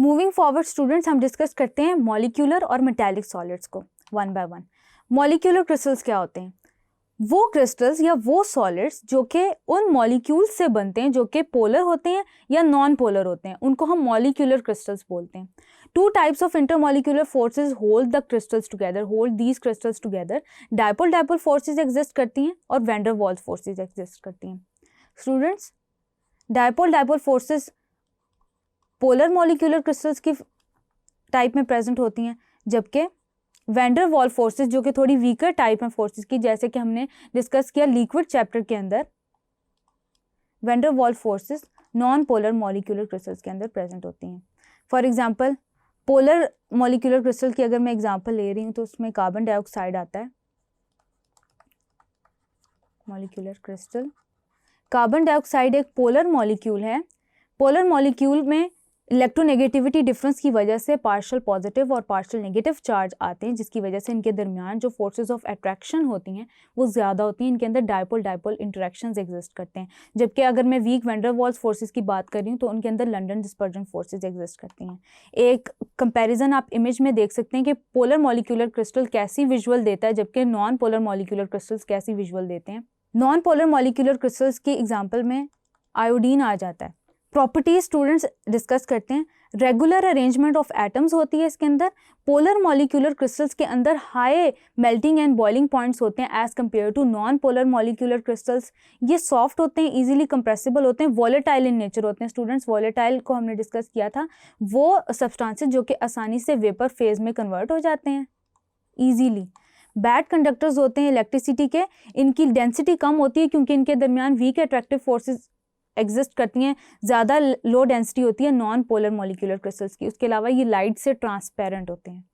Moving forward students, हम discuss करते हैं मॉलिक्यूलर और मेटालिक सॉलिड्स को one by one. Molecular crystals क्या होते हैं? वो क्रिस्टल्स या वो सॉलिड्स जो कि उन मॉलिक्यूल्स से बनते हैं जो कि पोलर होते हैं या नॉन पोलर होते हैं, उनको हम मॉलिक्यूलर क्रिस्टल्स बोलते हैं। Two types of intermolecular forces hold the crystals together, hold these crystals together. Dipole dipole forces exist करती हैं और van der Waals forces exist करती हैं। Students, dipole dipole forces polar molecular crystals की type में present होती हैं, जबकि वैन डर वाल फोर्सेस जो कि थोड़ी वीकर टाइप है फोर्सेस की, जैसे कि हमने डिस्कस किया लिक्विड चैप्टर के अंदर, वैन डर वाल forces non polar molecular crystals के अंदर प्रेजेंट होती हैं। For example, polar molecular crystal की अगर मैं एग्जांपल ले रही हूँ तो उसमें कार्बन डाइऑक्साइड आता है। मॉलिक्यूलर क्रिस्टल, कार्बन डाइऑक्साइड एक पोलर मॉलिक्यूल है। पोलर मॉलिक्यूल में इलेक्ट्रोनेगेटिविटी डिफरेंस की वजह से पार्शियल पॉजिटिव और पार्शियल नेगेटिव चार्ज आते हैं, जिसकी वजह से इनके दरमियान जो फोर्सेस ऑफ अट्रैक्शन होती हैं वो ज़्यादा होती हैं। इनके अंदर डायपोल डायपोल इंटरेक्शंस एग्जिस्ट करते हैं। जबकि अगर मैं weak van der Waals forces की बात कर रही हूँ तो उनके अंदर लंडन डिस्पर्जन फोर्सेस एग्जिस्ट करती हैं। एक कंपैरिजन आप इमेज में देख सकते हैं कि पोलर मॉलिक्यूलर क्रिस्टल कैसी विजुअल देता है, जबकि नॉन पोलर मॉलिक्यूलर क्रिस्टल्स कैसी विजुअल देते हैं। नॉन पोलर मॉलिक्यूलर क्रिस्टल्स की एग्जाम्पल में आयोडीन आ जाता है। प्रॉपर्टीज स्टूडेंट्स डिस्कस करते हैं। रेगुलर अरेंजमेंट ऑफ एटम्स होती है इसके अंदर। पोलर मॉलिक्यूलर क्रिस्टल्स के अंदर high melting and boiling points होते हैं as compare to non polar molecular crystals. ये सॉफ्ट होते हैं, इजीली कंप्रेसिबल होते हैं, वॉलेटाइल इन नेचर होते हैं। स्टूडेंट्स, वॉलेटाइल को हमने डिस्कस किया था, वो सब्सटेंसेस जो कि आसानी से वेपर फेज में कन्वर्ट हो जाते हैं ईजीली। बैड कंडक्टर्स होते हैं इलेक्ट्रिसिटी के, इनकी डेंसिटी कम होती है क्योंकि इनके दरमियान वीक अट्रैक्टिव फोर्सेस एग्जिस्ट करती हैं, ज़्यादा लो डेंसिटी होती है नॉन पोलर मॉलिक्यूलर क्रिस्टल्स की। उसके अलावा ये लाइट से ट्रांसपेरेंट होते हैं।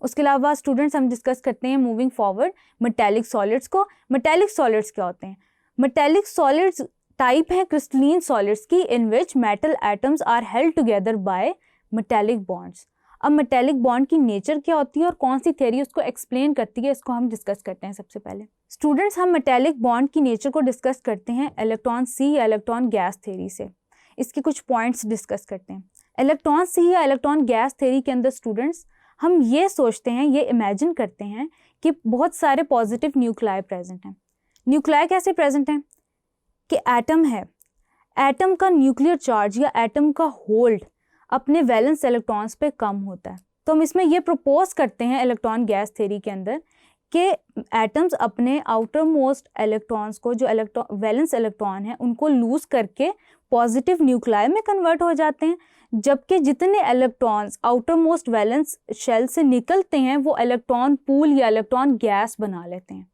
उसके अलावा स्टूडेंट्स, हम डिस्कस करते हैं मूविंग फॉरवर्ड मेटालिक सॉलिड्स को। मेटालिक सॉलिड्स क्या होते हैं? मेटालिक सॉलिड्स टाइप है क्रिस्टलीन सॉलिड्स की in which metal atoms are held together by metallic bonds. अब मेटालिक बॉन्ड की नेचर क्या होती है और कौन सी थ्योरी उसको एक्सप्लेन करती है, इसको हम डिस्कस करते हैं। सबसे पहले स्टूडेंट्स, हम मेटालिक बॉन्ड की नेचर को डिस्कस करते हैं इलेक्ट्रॉन सी या इलेक्ट्रॉन गैस थ्योरी से। इसके कुछ पॉइंट्स डिस्कस करते हैं। इलेक्ट्रॉन सी या इलेक्ट्रॉन गैस थ्योरी के अंदर स्टूडेंट्स हम ये सोचते हैं, ये इमेजिन करते हैं कि बहुत सारे पॉजिटिव न्यूक्लियाई प्रेजेंट हैं। न्यूक्लियाई कैसे प्रेजेंट हैं कि एटम है, एटम का न्यूक्लियर चार्ज या एटम का होल्ड अपने वैलेंस इलेक्ट्रॉन्स पे कम होता है। तो हम इसमें ये प्रपोज करते हैं इलेक्ट्रॉन गैस थ्योरी के अंदर कि एटम्स अपने आउटर मोस्ट इलेक्ट्रॉन्स को, जो वैलेंस इलेक्ट्रॉन है, उनको लूज करके पॉजिटिव न्यूक्लियाई में कन्वर्ट हो जाते हैं, जबकि जितने electrons outer most valence shell से निकलते हैं वो इलेक्ट्रॉन पूल या इलेक्ट्रॉन गैस बना लेते हैं।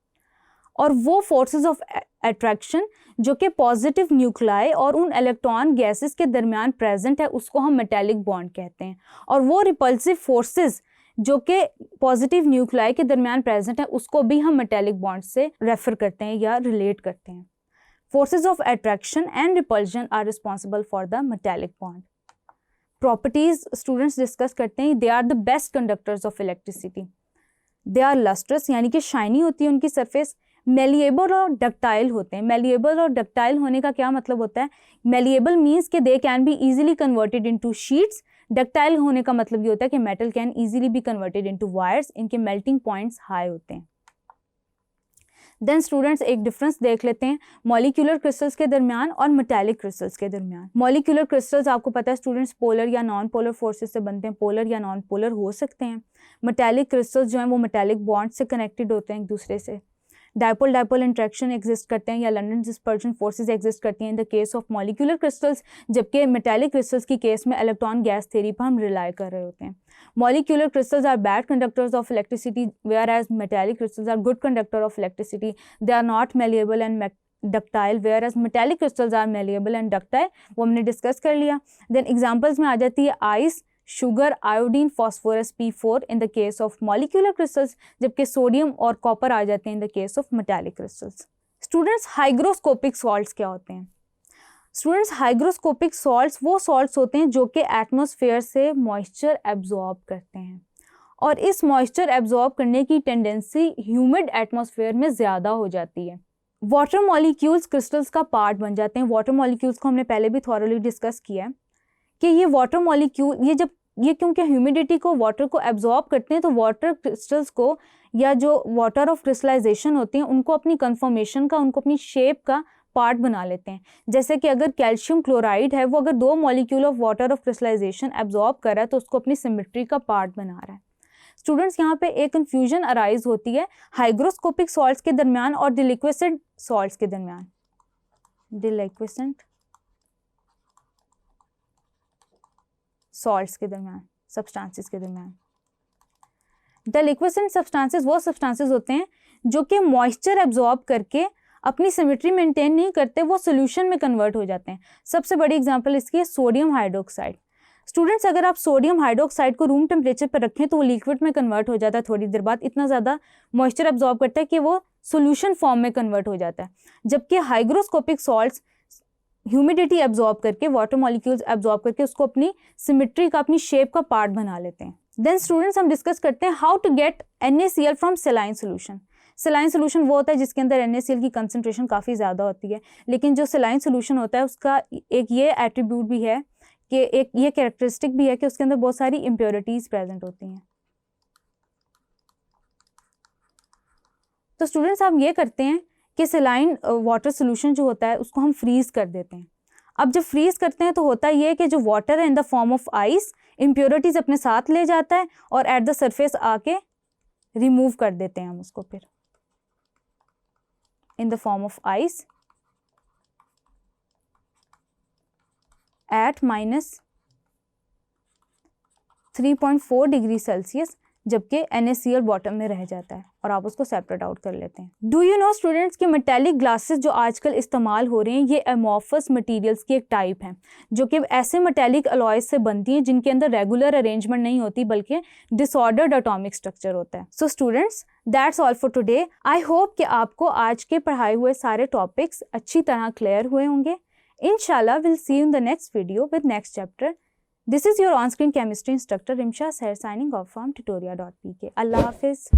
और वो फोर्सेस ऑफ अट्रैक्शन जो कि पॉजिटिव न्यूक्लियाई और उन इलेक्ट्रॉन गैसेस के दरमियान प्रेजेंट है उसको हम मेटालिक बॉन्ड कहते हैं। और वो रिपल्सिव फोर्सेस जो कि पॉजिटिव न्यूक्लियाई के दरमियान प्रेजेंट है उसको भी हम मेटालिक बॉन्ड से रेफर करते हैं या रिलेट करते हैं। Forces of attraction and repulsion are responsible for the metallic bond. Properties students discuss करते हैं। They are the best conductors of electricity. They are lustrous यानी कि शाइनी होती है उनकी सरफेस। मेलिएबल और डक्टाइल होते हैं। मेलिएबल और डक्टाइल होने का क्या मतलब होता है? मेलिएबल मीन्स कि they can be easily converted into sheets. Ductile होने का मतलब ये होता है कि metal can easily be converted into wires. इनके मेल्टिंग पॉइंट्स हाई होते हैं। देन स्टूडेंट्स, एक डिफरेंस देख लेते हैं मॉलिक्यूलर क्रिस्टल्स के दरमियान और मेटालिक क्रिस्टल्स के दरमियान। मॉलिक्यूलर क्रिस्टल्स आपको पता है स्टूडेंट्स पोलर या नॉन पोलर फोर्सेस से बनते हैं, पोलर या नॉन पोलर हो सकते हैं। मेटालिक क्रिस्टल्स जो हैं वो मेटालिक बॉन्ड से कनेक्टेड होते हैं एक दूसरे से। डायपोल डायपोल इंट्रैक्शन एग्जिस्ट करते हैं या लंडन डिस्पर्जन फोर्सेस एग्जिस्ट करती हैं in the case of molecular crystals, जबकि मेटालिक क्रिस्टल्स की केस में इलेक्ट्रॉन गैस थ्योरी पर हम रिलाई कर रहे होते हैं। Molecular crystals are bad conductors of electricity whereas metallic crystals are good conductor of electricity. They are not malleable and ductile whereas metallic crystals are malleable and ductile. वो हमने discuss कर लिया। Then examples में आ जाती है ice, sugar, iodine, phosphorus, P4 in the case of molecular crystals, जबकि sodium और copper आ जाते हैं in the case of metallic crystals. Students, hygroscopic salts क्या होते हैं? स्टूडेंट्स, हाइग्रोस्कोपिक सॉल्ट्स वो सॉल्ट्स होते हैं जो कि एटमॉस्फेयर से मॉइस्चर एब्जॉर्ब करते हैं और इस मॉइस्चर एब्जॉर्ब करने की टेंडेंसी ह्यूमिड एटमॉस्फेयर में ज़्यादा हो जाती है। वाटर मॉलिक्यूल्स क्रिस्टल्स का पार्ट बन जाते हैं। वाटर मॉलिक्यूल्स को हमने पहले भी थॉरली डिस्कस किया है कि ये वाटर मॉलिक्यूल, ये जब ये क्योंकि ह्यूमिडिटी को वाटर को एब्जॉर्ब करते हैं, तो वाटर क्रिस्टल्स को या जो वाटर ऑफ क्रिस्टलाइजेशन होती हैं उनको अपनी कन्फॉर्मेशन का, उनको अपनी शेप का पार्ट बना लेते हैं। जैसे कि अगर कैल्शियम क्लोराइड है, वो अगर 2 molecule of water of crystallisation absorb कर रहा है तो उसको अपनी सिमेट्री का पार्ट बना रहा है। स्टूडेंट्स, यहाँ पे एक कंफ्यूजन अराइज होती है हाइग्रोस्कोपिक सॉल्ट्स के दरमियान और डिलिक्विसेंट सॉल्ट्स के दरमियान, डिलिक्विसेंट सॉल्ट्स के दरमियान, सब्सटेंसेस के दरमियान। डिलिक्विसेंट सब्सटेंसेस वो सब्सटेंसेस होते हैं जो कि मॉइस्चर एब्जॉर्ब करके अपनी सिमेट्री मेंटेन नहीं करते, वो सोल्यूशन में कन्वर्ट हो जाते हैं। सबसे बड़ी एग्जांपल इसकी है सोडियम हाइड्रोक्साइड। स्टूडेंट्स, अगर आप सोडियम हाइड्रोक्साइड को रूम टेम्परेचर पर रखें तो वो लिक्विड में कन्वर्ट हो जाता है थोड़ी देर बाद, इतना ज़्यादा मॉइस्चर एब्जॉर्ब करता है कि वो सोल्यूशन फॉर्म में कन्वर्ट हो जाता है। जबकि हाइग्रोस्कोपिक सॉल्ट्स ह्यूमिडिटी एब्जॉर्ब करके, वाटर मॉलिक्यूल्स एब्जॉर्ब करके उसको अपनी सिमेट्री का, अपनी शेप का पार्ट बना लेते हैं। देन स्टूडेंट्स, हम डिस्कस करते हैं how to get NaCl from saline solution. Saline solution वो होता है जिसके अंदर NaCl की कंसंट्रेशन काफ़ी ज़्यादा होती है, लेकिन जो सेलाइन सोल्यूशन होता है उसका एक ये एट्रीब्यूट भी है कि एक ये कैरेक्टरिस्टिक भी है कि उसके अंदर बहुत सारी इम्प्योरिटीज़ प्रेजेंट होती हैं। तो स्टूडेंट्स, हम ये करते हैं कि सेलाइन वाटर सोल्यूशन जो होता है उसको हम फ्रीज कर देते हैं। अब जब फ्रीज करते हैं तो होता ये है कि जो वाटर है in the form of ice impurities अपने साथ ले जाता है और एट द सरफेस आके रिमूव कर देते हैं हम उसको फिर in the form of ice at -3.4 degree Celsius, जबकि NaCl बॉटम में रह जाता है और आप उसको सेपरेट आउट कर लेते हैं। डू यू नो स्टूडेंट्स कि मेटेलिक ग्लासेस जो आजकल इस्तेमाल हो रहे हैं ये एमॉर्फस मटेरियल्स की एक टाइप है, जो कि ऐसे मेटेलिक अलॉयज से बनती हैं जिनके अंदर रेगुलर अरेंजमेंट नहीं होती बल्कि डिसऑर्डर्ड एटॉमिक स्ट्रक्चर होता है। So students, that's all for today. I hope कि आपको आज के पढ़ाए हुए सारे टॉपिक्स अच्छी तरह क्लियर हुए होंगे। इंशाल्लाह will see you in the next video with next chapter. This is your on-screen chemistry instructor Rimsha Sair signing off from tutoria.pk. Allah Hafiz.